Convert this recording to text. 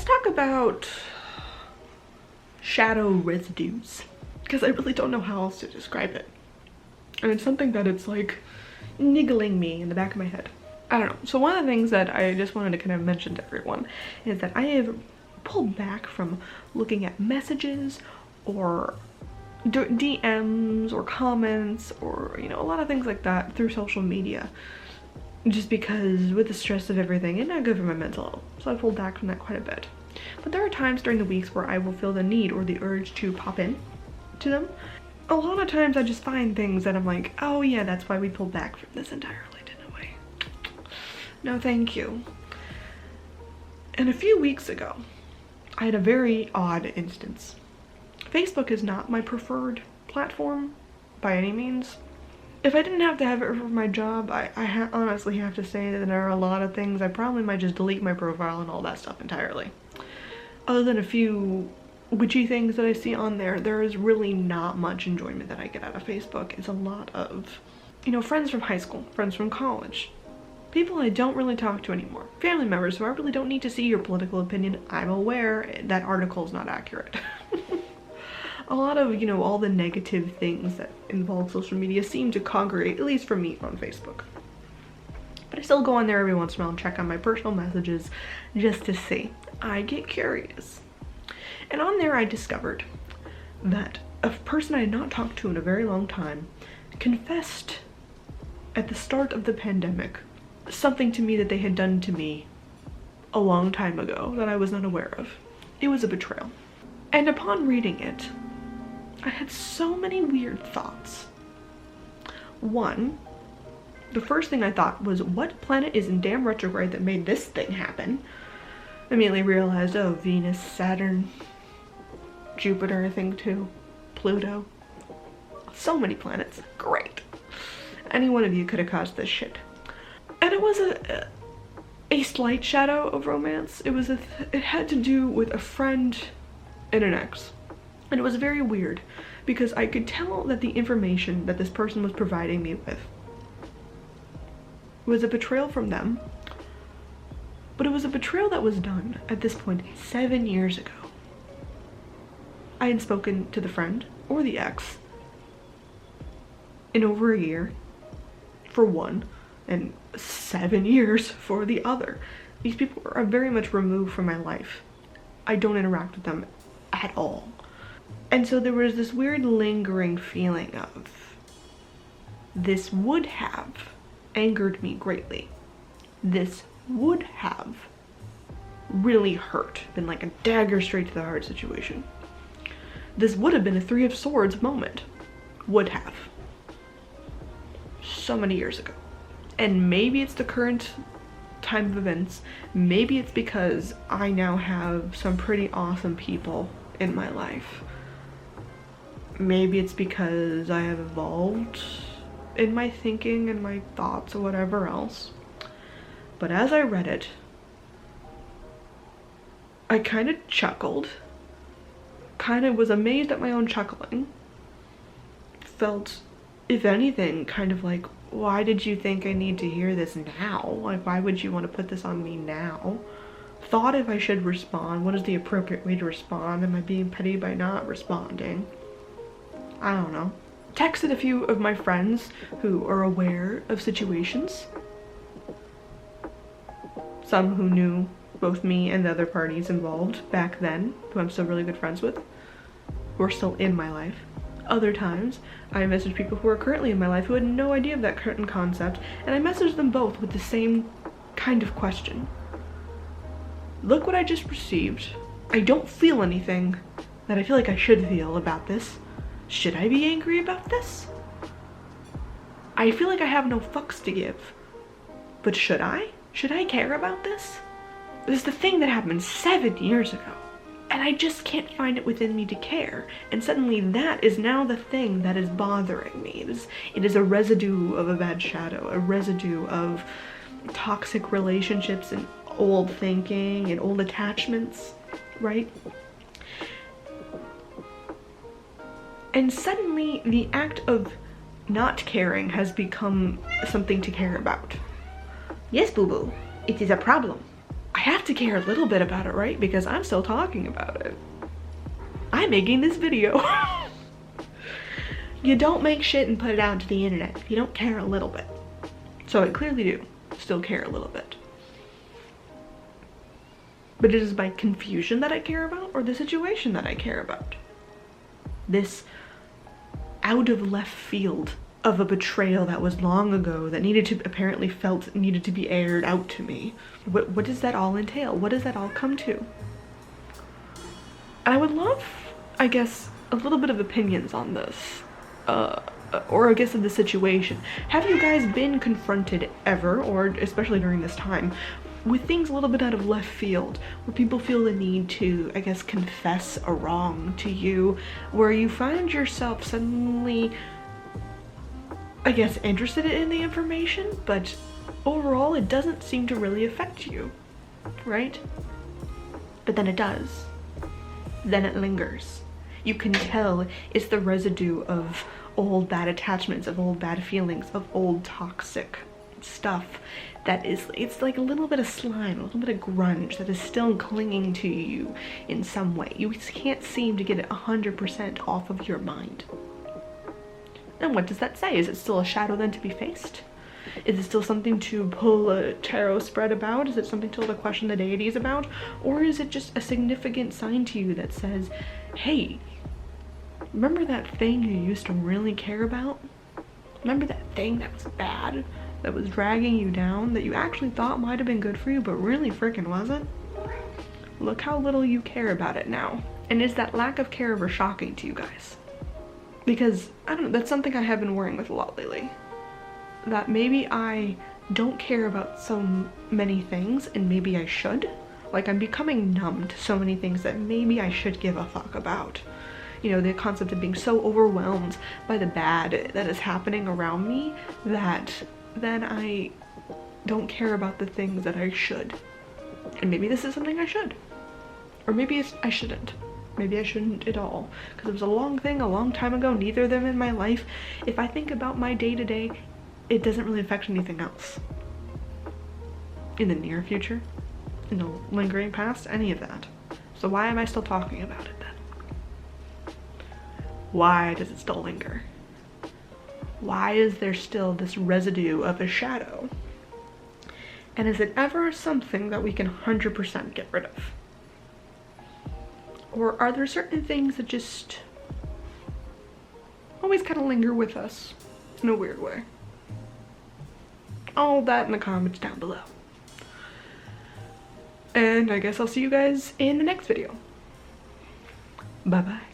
let's talk about shadow residues, because I really don't know how else to describe it. And it's something that it's like niggling me in the back of my head. I don't know. So one of the things that I just wanted to kind of mention to everyone is that I have pulled back from looking at messages or DMs or comments or, you know, a lot of things like that through social media, just because with the stress of everything, it's not good for my mental health. So I pulled back from that quite a bit. But there are times during the weeks where I will feel the need or the urge to pop in to them. A lot of times I just find things that I'm like, oh yeah, that's why we pulled back from this entirely, didn't we? No, thank you. And a few weeks ago, I had a very odd instance. Facebook is not my preferred platform by any means. If I didn't have to have it for my job, I honestly have to say that there are a lot of things I probably might just delete my profile and all that stuff entirely. Other than a few witchy things that I see on there, there is really not much enjoyment that I get out of Facebook. It's a lot of, you know, friends from high school, friends from college, people I don't really talk to anymore, family members who I really don't need to see your political opinion. I'm aware that article is not accurate. A lot of, you know, all the negative things that involve social media seem to congregate, at least for me, on Facebook. But I still go on there every once in a while and check on my personal messages just to see. I get curious. And on there I discovered that a person I had not talked to in a very long time confessed at the start of the pandemic something to me that they had done to me a long time ago that I was not aware of. It was a betrayal. And upon reading it, I had so many weird thoughts. One, the first thing I thought was, what planet is in damn retrograde that made this thing happen? Immediately realized, oh, Venus, Saturn, Jupiter, I think too, Pluto. So many planets. Great. Any one of you could have caused this shit. And it was a slight shadow of romance. It had to do with a friend and an ex. And it was very weird because I could tell that the information that this person was providing me with was a betrayal from them, but it was a betrayal that was done at this point 7 years ago. I had spoken to the friend or the ex in over a year for one, and 7 years for the other. These people are very much removed from my life. I don't interact with them at all. And so there was this weird lingering feeling of, this would have angered me greatly. This would have really hurt, been like a dagger straight to the heart situation. This would have been a Three of Swords moment. Would have. So many years ago. And maybe it's the current time of events. Maybe it's because I now have some pretty awesome people in my life. Maybe it's because I have evolved in my thinking and my thoughts or whatever else. But as I read it, I kind of chuckled. Kind of was amazed at my own chuckling. Felt, if anything, kind of like, why did you think I need to hear this now? Like, why would you want to put this on me now? Thought if I should respond, what is the appropriate way to respond? Am I being petty by not responding? I don't know. Texted a few of my friends who are aware of situations. Some who knew both me and the other parties involved back then, who I'm still really good friends with, who are still in my life. Other times, I messaged people who are currently in my life who had no idea of that current concept, and I messaged them both with the same kind of question. Look what I just received. I don't feel anything that I feel like I should feel about this. Should I be angry about this? I feel like I have no fucks to give. But should I? Should I care about this? This is the thing that happened 7 years ago. And I just can't find it within me to care. And suddenly that is now the thing that is bothering me. It is a residue of a bad shadow, a residue of toxic relationships and old thinking and old attachments, right? And suddenly the act of not caring has become something to care about. Yes, boo-boo, it is a problem. I have to care a little bit about it, right? Because I'm still talking about it. I'm making this video. You don't make shit and put it out to the internet if you don't care a little bit. So I clearly do still care a little bit. But it is my confusion that I care about, or the situation that I care about. This out of left field of a betrayal that was long ago, that needed to, apparently felt needed to be aired out to me. What does that all entail? What does that all come to? And I would love, I guess, a little bit of opinions on this. Or I guess of the situation. Have you guys been confronted ever, or especially during this time, with things a little bit out of left field, where people feel the need to, I guess, confess a wrong to you, where you find yourself suddenly, I guess, interested in the information, but overall it doesn't seem to really affect you, right? But then it does. Then it lingers. You can tell it's the residue of old bad attachments, of old bad feelings, of old toxic stuff that is, it's like a little bit of slime, a little bit of grunge that is still clinging to you in some way. You can't seem to get it 100% off of your mind. And what does that say? Is it still a shadow then to be faced? Is it still something to pull a tarot spread about? Is it something to question the deities about? Or is it just a significant sign to you that says, hey, remember that thing you used to really care about? Remember that thing that was bad, that was dragging you down, that you actually thought might have been good for you, but really freaking wasn't? Look how little you care about it now. And is that lack of care ever shocking to you guys? Because, I don't know, that's something I have been worrying with a lot lately. That maybe I don't care about so many things, and maybe I should. Like, I'm becoming numb to so many things that maybe I should give a fuck about. You know, the concept of being so overwhelmed by the bad that is happening around me that then I don't care about the things that I should. And maybe this is something I should. Or maybe I shouldn't. Maybe I shouldn't at all. Because it was a long thing, a long time ago, neither of them in my life. If I think about my day-to-day, it doesn't really affect anything else. In the near future, in the lingering past, any of that. So why am I still talking about it then? Why does it still linger? Why is there still this residue of a shadow? And is it ever something that we can 100% get rid of? Or are there certain things that just always kind of linger with us in a weird way? All that in the comments down below. And I guess I'll see you guys in the next video. Bye bye.